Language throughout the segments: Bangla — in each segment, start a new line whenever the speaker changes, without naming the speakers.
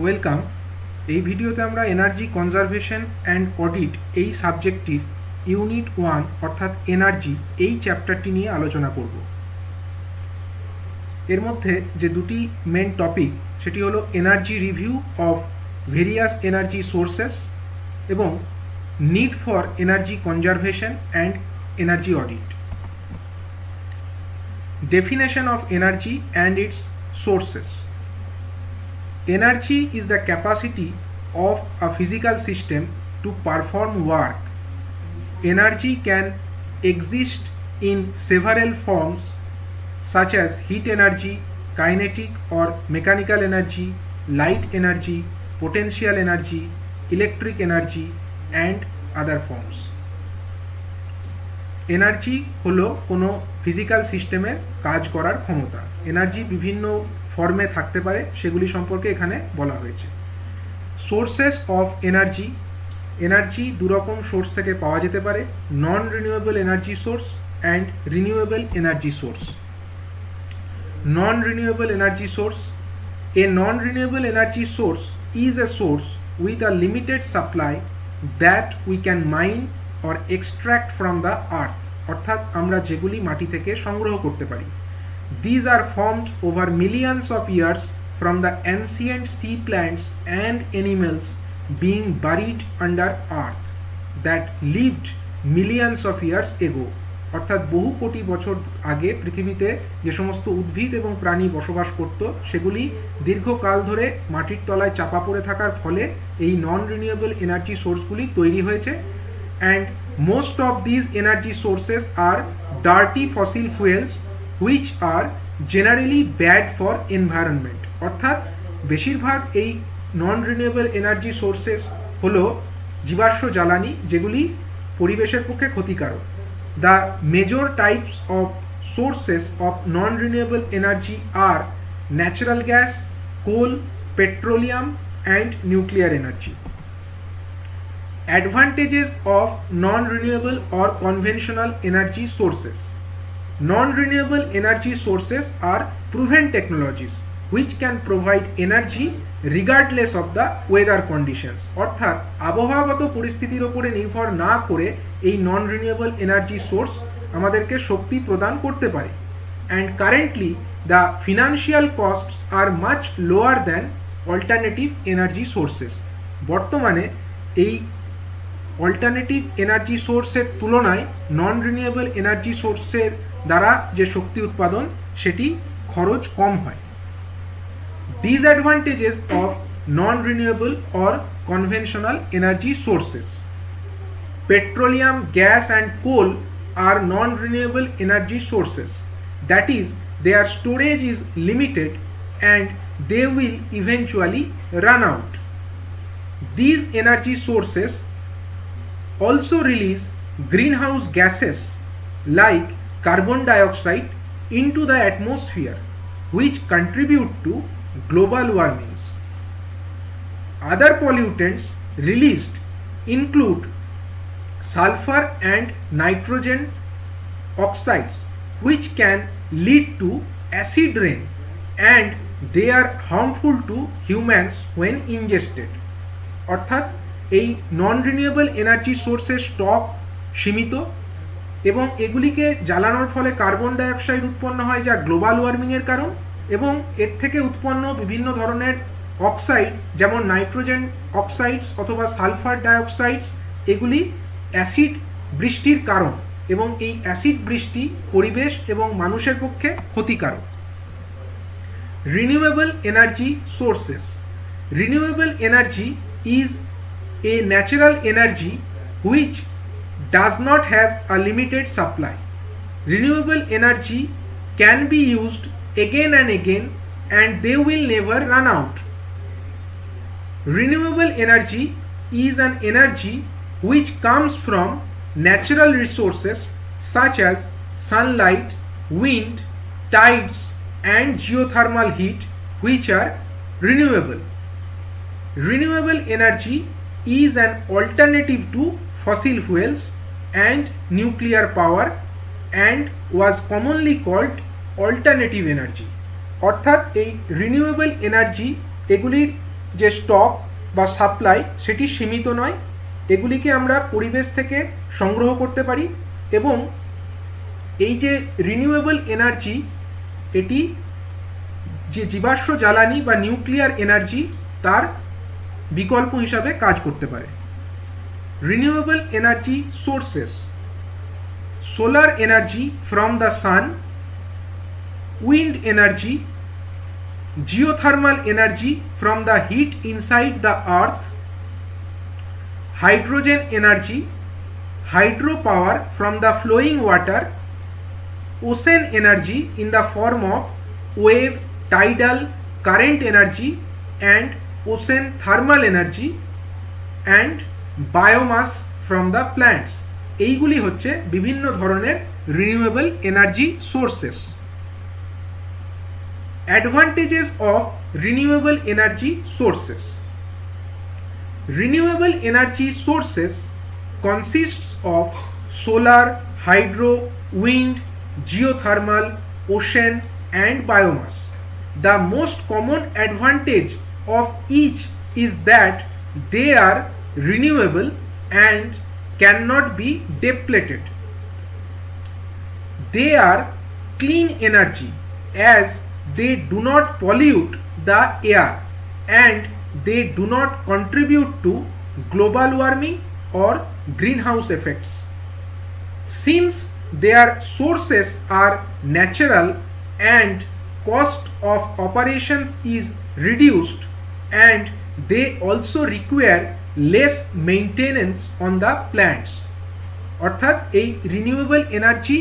ওয়েলকাম। এই ভিডিওতে আমরা এনার্জি কনজারভেশন অ্যান্ড অডিট এই সাবজেক্টটির ইউনিট 1 অর্থাৎ এনার্জি এই চ্যাপ্টারটি নিয়ে আলোচনা করব। এর মধ্যে যে দুটি মেন টপিক সেটি হলো energy review of various energy sources এবং need for energy conservation and energy audit. Definition of energy and its sources. Energy is the capacity of a physical system to perform work. Energy can exist in several forms such as heat energy, kinetic or mechanical energy, light energy, potential energy, electric energy and other forms. Energy হলো কোনো ফিজিক্যাল সিস্টেমের কাজ করার ক্ষমতা। এনার্জি বিভিন্ন ফর্মে থাকতে পারে, সেগুলি সম্পর্কে এখানে বলা হয়েছে। সোর্সেস অফ এনার্জি, এনার্জি দুরকম সোর্স থেকে পাওয়া যেতে পারে, নন renewable energy source and renewable energy source. Non renewable energy source, A non renewable energy source is a source with a limited supply that we can mine or extract from the earth, অর্থাৎ আমরা যেগুলি মাটি থেকে সংগ্রহ করতে পারি। These are formed over millions of years from the ancient sea plants and animals being buried under earth that lived millions of years ago, অর্থাৎ বহু কোটি বছর আগে পৃথিবীতে যে সমস্ত উদ্ভিদ এবং প্রাণী বসবাস করত সেগুলি দীর্ঘকাল ধরে মাটির তলায় চাপা পড়ে থাকার ফলে এই নন রিনিউয়েবল এনার্জি সোর্সগুলি তৈরি হয়েছে। And most of these energy sources are dirty fossil fuels which are generally bad for environment, অর্থাৎ বেশিরভাগ এই নন রিনিউয়েবল এনার্জি সোর্সেস হলো জীবাশ্ম জ্বালানি যেগুলি পরিবেশের পক্ষে ক্ষতিকারক। The major types of sources of non renewable energy are natural gas, coal, petroleum and nuclear energy. Advantages of non-renewable or conventional energy sources. Non-renewable energy sources are proven technologies which can provide energy regardless of the weather conditions, অর্থাৎ আবহাওয়াগত পরিস্থিতির উপরে নির্ভর না করে এই নন রিনিউয়েবল এনার্জি সোর্স আমাদেরকে শক্তি প্রদান করতে পারে। and currently the financial costs are much lower than alternative energy sources. বর্তমানে এই অল্টারনেটিভ এনার্জি সোর্সের তুলনায় নন রিনিউয়েবল এনার্জি সোর্সের দ্বারা যে শক্তি উৎপাদন সেটি খরচ কম হয়। Disadvantages of non renewable or conventional energy sources. Petroleum, gas and coal are non renewable energy sources, that is their storage is limited and they will eventually run out. These energy sources also release greenhouse gases like carbon dioxide into the atmosphere which contribute to global warming. Other pollutants released include sulfur and nitrogen oxides which can lead to acid rain and they are harmful to humans when ingested. অর্থাৎ এই নন রিনিউয়েবল এনার্জি সোর্সের স্টক সীমিত এবং এগুলিকে জ্বালানোর ফলে কার্বন ডাইঅক্সাইড উৎপন্ন হয় যা গ্লোবাল ওয়ার্মিংয়ের কারণ, এবং এর থেকে উৎপন্ন বিভিন্ন ধরনের অক্সাইড যেমন নাইট্রোজেন অক্সাইডস অথবা সালফার ডাইঅক্সাইডস এগুলি অ্যাসিড বৃষ্টির কারণ এবং এই অ্যাসিড বৃষ্টি পরিবেশ এবং মানুষের পক্ষে ক্ষতিকারক। Renewable energy sources. Renewable energy is a natural energy which does not have a limited supply. Renewable energy can be used again and again and they will never run out. Renewable energy is an energy which comes from natural resources such as sunlight, wind, tides and geothermal heat which are renewable. Renewable energy is an alternative to fossil fuels and nuclear power and was commonly called alternative energy. অর্থাৎ এই রিনিউয়েবল এনার্জি এগুলির যে স্টক বা সাপ্লাই সেটি সীমিত নয়, এগুলিকে আমরা পরিবেশ থেকে সংগ্রহ করতে পারি এবং এই যে রিনিউয়েবল এনার্জি এটি যে জীবাশ্ম জ্বালানি বা নিউক্লিয়ার এনার্জি তার বিকল্প হিসাবে কাজ করতে পারে। Renewable energy sources: solar energy from the sun, wind energy, geothermal energy from the heat inside the earth, hydrogen energy, hydropower from the flowing water, ocean energy in the form of wave, tidal, current energy and ocean thermal energy, and biomass from the plants। এইগুলি হচ্ছে বিভিন্ন ধরনের renewable energy sources. Advantages of renewable energy sources: renewable energy sources consists of solar, hydro, wind, geothermal, ocean and biomass. The most common advantage of each is that they are renewable and cannot be depleted. They are clean energy as they do not pollute the air and they do not contribute to global warming or greenhouse effects. Since their sources are natural and cost of operations is reduced and they also require less maintenance on the plants। অর্থাৎ এই রিনিউয়েবল এনার্জি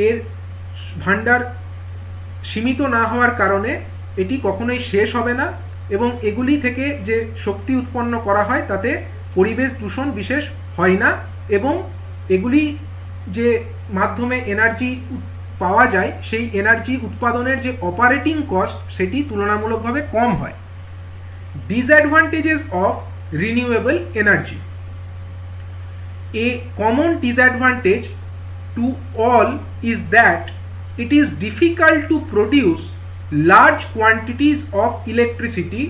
এর ভান্ডার সীমিত না হওয়ার কারণে এটি কখনোই শেষ হবে না এবং এগুলি থেকে যে শক্তি উৎপন্ন করা হয় তাতে পরিবেশ দূষণ বিশেষ হয় না এবং এগুলি যে মাধ্যমে এনার্জি পাওয়া যায় সেই এনার্জি উৎপাদনের যে অপারেটিং কস্ট সেটি তুলনামূলকভাবে কম হয়। Disadvantages of renewable energy: a common disadvantage to all is that it is difficult to produce large quantities of electricity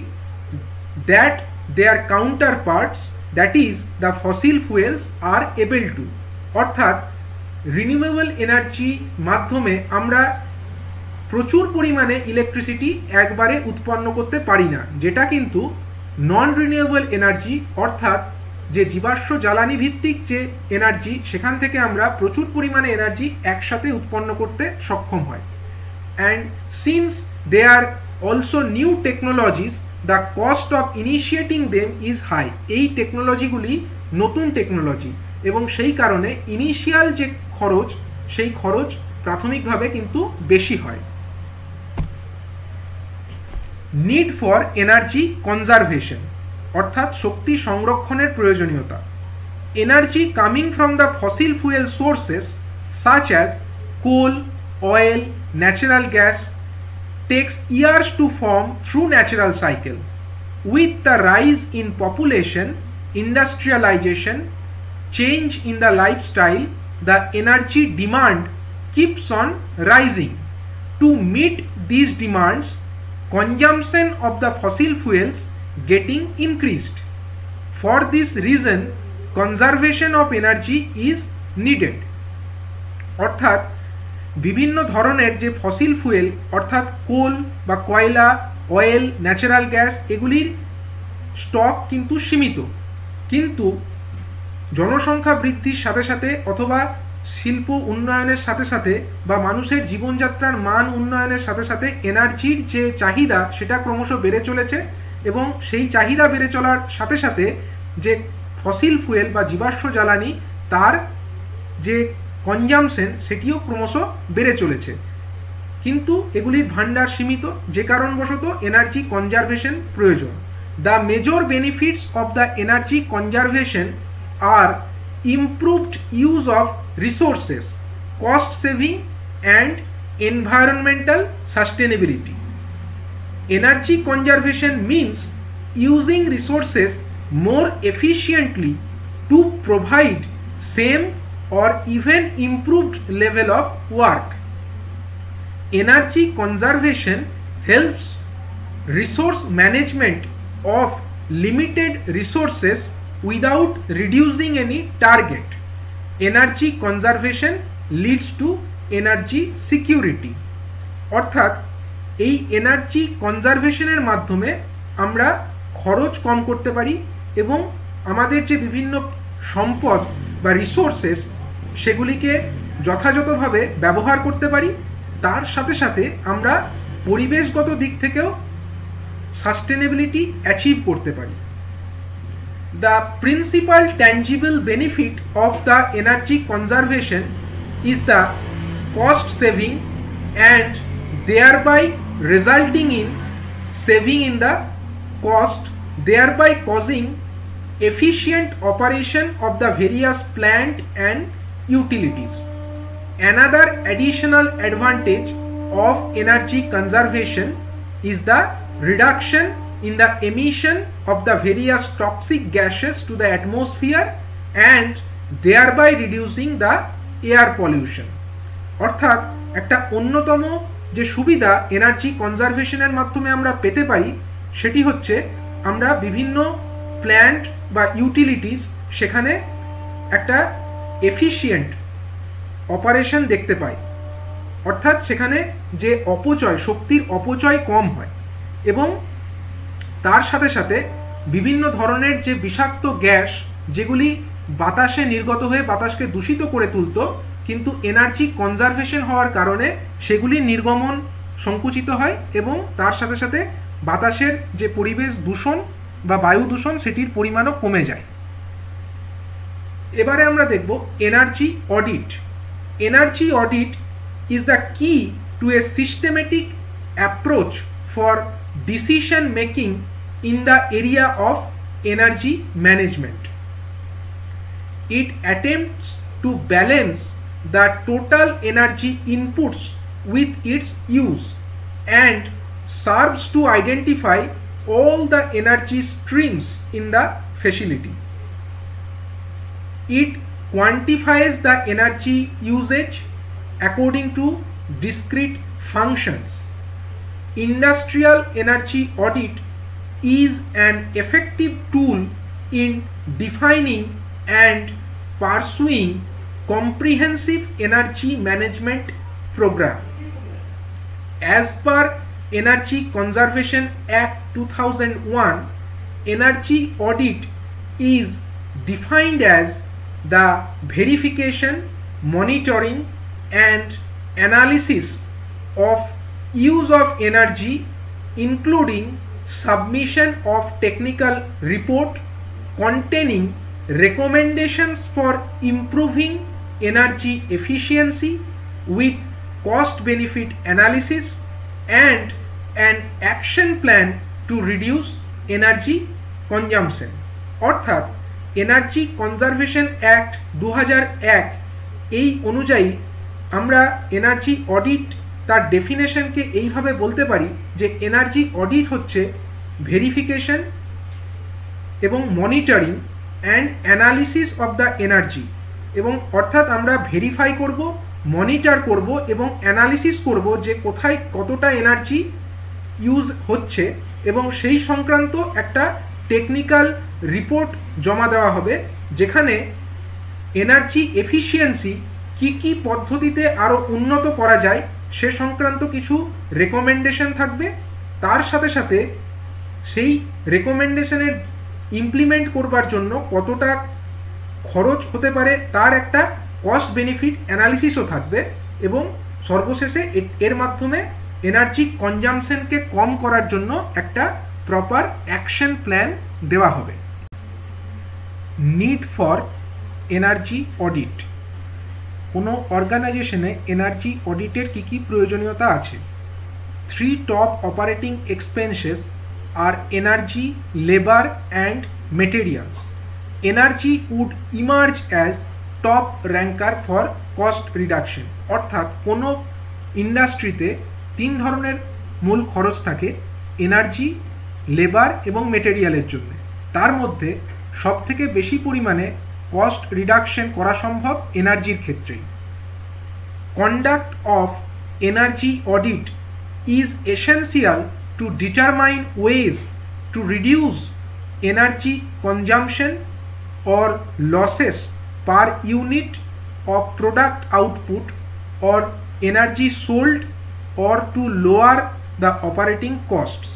that their counterparts, that is the fossil fuels, are able to। অর্থাৎ রিনিউয়েবল এনার্জি মাধ্যমে আমরা প্রচুর পরিমাণে ইলেকট্রিসিটি একবারে উৎপন্ন করতে পারি না, যেটা কিন্তু নন রিনিউয়েবল এনার্জি অর্থাৎ যে জীবাশ্ম জ্বালানি ভিত্তিক যে এনার্জি সেখান থেকে আমরা প্রচুর পরিমাণে এনার্জি একসাথে উৎপন্ন করতে সক্ষম হয়। And since they are also new technologies, the cost of initiating them is high. এই টেকনোলজিগুলি নতুন টেকনোলজি এবং সেই কারণে ইনিশিয়াল যে খরচ সেই খরচ প্রাথমিকভাবে কিন্তু বেশি হয়। নিড ফর এনার্জি কনজারভেশন অর্থাৎ শক্তি সংরক্ষণের প্রয়োজনীয়তা। Energy coming from the fossil fuel sources such as coal, oil, natural gas takes years to form through natural cycle. With the rise in population, industrialization, change in the lifestyle, the energy demand keeps on rising. To meet these demands, consumption of the fossil fuels getting increased. For this reason, conservation of energy is needed. অর্থাৎ বিভিন্ন ধরনের যে ফসিল ফুয়েল অর্থাৎ কোল বা কয়লা, অয়েল, ন্যাচারাল গ্যাস এগুলির স্টক কিন্তু সীমিত, কিন্তু জনসংখ্যা বৃদ্ধির সাথে সাথে অথবা শিল্প উন্নয়নের সাথে সাথে বা মানুষের জীবনযাত্রার মান উন্নয়নের সাথে সাথে এনার্জির যে চাহিদা সেটা ক্রমশ বেড়ে চলেছে এবং সেই চাহিদা বেড়ে চলার সাথে সাথে যে ফসিল ফুয়েল বা জীবাশ্ম জ্বালানি তার যে কনজামশন সেটিও ক্রমশ বেড়ে চলেছে, কিন্তু এগুলির ভান্ডার সীমিত, যে কারণবশত এনার্জি কনজারভেশন প্রয়োজন। The major benefits of the energy conservation are improved use of resources, cost saving and environmental sustainability. Energy conservation means using resources more efficiently to provide same or even improved level of work. Energy conservation helps resource management of limited resources without reducing any target. Energy conservation leads to energy security. অর্থাৎ এই এনার্জি কনজারভেশনের মাধ্যমে আমরা খরচ কম করতে পারি এবং আমাদের যে বিভিন্ন সম্পদ বা রিসোর্সেস সেগুলিকে যথাযথভাবে ব্যবহার করতে পারি, তার সাথে সাথে আমরা পরিবেশগত দিক থেকেও সাস্টেনেবিলিটি অ্যাচিভ করতে পারি। The principal tangible benefit of the energy conservation is the cost saving and thereby resulting in saving in the cost, thereby causing efficient operation of the various plant and utilities. Another additional advantage of energy conservation is the reduction in the emission of the various toxic gases to the atmosphere and thereby reducing the air pollution. অর্থাৎ একটা অন্যতম যে সুবিধা এনার্জি কনজারভেশনের মাধ্যমে আমরা পেতে পারি সেটি হচ্ছে আমরা বিভিন্ন প্ল্যান্ট বা ইউটিলিটিস সেখানে একটা এফিশিয়েন্ট অপারেশন দেখতে পাই, অর্থাৎ সেখানে যে অপচয়, শক্তির অপচয় কম হয় এবং তার সাথে সাথে বিভিন্ন ধরনের যে বিষাক্ত গ্যাস যেগুলি বাতাসে নির্গত হয়ে বাতাসকে দূষিত করে তুলত, কিন্তু এনার্জি কনজারভেশন হওয়ার কারণে সেগুলি নির্গমন সংকুচিত হয় এবং তার সাথে সাথে বাতাসের যে পরিবেশ দূষণ বা বায়ু দূষণ সেটির পরিমাণও কমে যায়। এবারে আমরা দেখব energy audit. Energy audit is the key to a systematic approach for decision making in the area of energy management. It attempts to balance the total energy inputs with its use and serves to identify all the energy streams in the facility. It quantifies the energy usage according to discrete functions. Industrial energy audit is an effective tool in defining and pursuing comprehensive energy management program. As per Energy Conservation Act 2001, energy audit is defined as the verification, monitoring and analysis of use of energy, including submission of technical report containing recommendations for improving energy efficiency with cost benefit analysis and an action plan to reduce energy consumption. অর্থাৎ এনার্জি কনজারভেশন অ্যাক্ট 2001 এই অনুযায়ী আমরা এনার্জি অডিট তার ডেফিনেশনকে এইভাবে বলতে পারি যে এনার্জি অডিট হচ্ছে ভেরিফিকেশন এবং monitoring and analysis of the energy, এবং অর্থাৎ আমরা ভেরিফাই করব, মনিটর করব এবং অ্যানালিসিস করব যে কোথায় কতটা এনার্জি ইউজ হচ্ছে এবং সেই সংক্রান্ত একটা টেকনিক্যাল রিপোর্ট জমা দেওয়া হবে যেখানে এনার্জি এফিশিয়েন্সি কি পদ্ধতিতে আরও উন্নত করা যায় সে সংক্রান্ত কিছু রেকমেন্ডেশন থাকবে। তার সাথে সাথে সেই রেকমেন্ডেশনের ইমপ্লিমেন্ট করবার জন্য কতটা খরচ হতে পারে তার একটা কস্ট বেনিফিট অ্যানালিসিসও থাকবে এবং সর্বশেষে এর মাধ্যমে এনার্জি কনজামশনকে কম করার জন্য একটা প্রপার অ্যাকশন প্ল্যান দেওয়া হবে। Need for energy audit. কোনো অর্গানাইজেশনে এনার্জি অডিটের কী প্রয়োজনীয়তা আছে? 3 top operating expenses are energy, labour and materials. Energy would emerge as top ranker for cost reduction. অর্থাৎ কোনো ইন্ডাস্ট্রিতে 3 ধরনের মূল খরচ থাকে, এনার্জি, লেবার এবং মেটেরিয়ালের জন্য। তার মধ্যে সবথেকে বেশি পরিমাণে কস্ট রিডাকশন করা সম্ভব এনার্জির ক্ষেত্রেই। Conduct of energy audit is essential to determine ways to reduce energy consumption or losses per unit of product output or energy sold or to lower the operating costs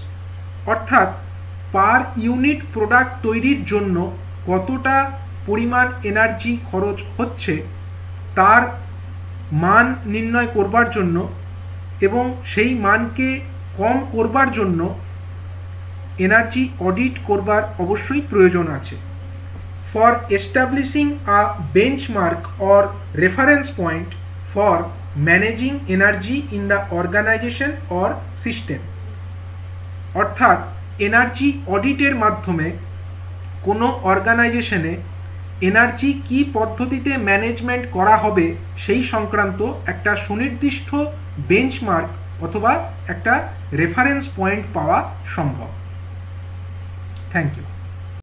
অর্থাৎ পার ইউনিট প্রোডাক্ট তৈরির জন্য কতটা পরিমাণ এনার্জি খরচ হচ্ছে তার মান নির্ণয় করবার জন্য এবং সেই মানকে কম করবার জন্য এনার্জি অডিট করবার অবশ্যই প্রয়োজন আছে। For establishing a benchmark or reference point for managing energy in the organization or system অর্থাৎ এনার্জি অডিটের মাধ্যমে কোনো অর্গানাইজেশনে এনার্জি কী পদ্ধতিতে ম্যানেজমেন্ট করা হবে সেই সংক্রান্ত একটা সুনির্দিষ্ট বেঞ্চমার্ক অথবা একটা রেফারেন্স পয়েন্ট পাওয়া সম্ভব। Thank you.